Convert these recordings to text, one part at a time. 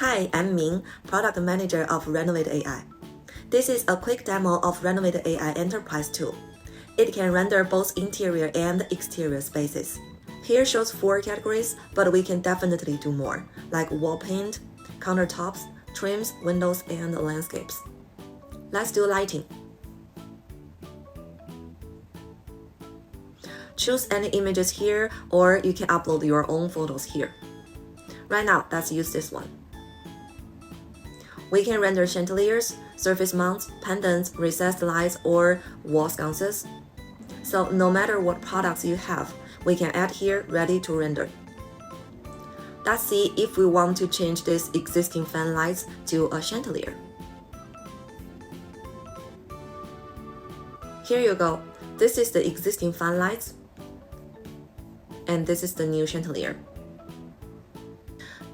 Hi, I'm Ming, Product Manager of Renovate AI. This is a quick demo of Renovate AI Enterprise tool. It can render both interior and exterior spaces. Here shows 4 categories, but we can definitely do more, like wall paint, countertops, trims, windows, and landscapes. Let's do lighting. Choose any images here, or you can upload your own photos here. Right now, let's use this one. We can render chandeliers, surface mounts, pendants, recessed lights, or wall sconces. So no matter what products you have, we can add here ready to render. Let's see if we want to change this existing fan lights to a chandelier. Here you go. This is the existing fan lights, and this is the new chandelier.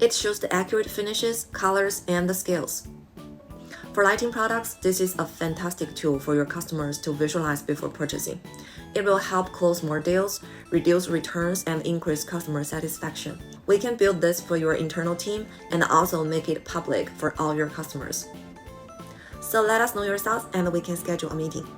It shows the accurate finishes, colors, and the scales. For lighting products, this is a fantastic tool for your customers to visualize before purchasing. It will help close more deals, reduce returns, and increase customer satisfaction. We can build this for your internal team and also make it public for all your customers. So let us know your thoughts and we can schedule a meeting.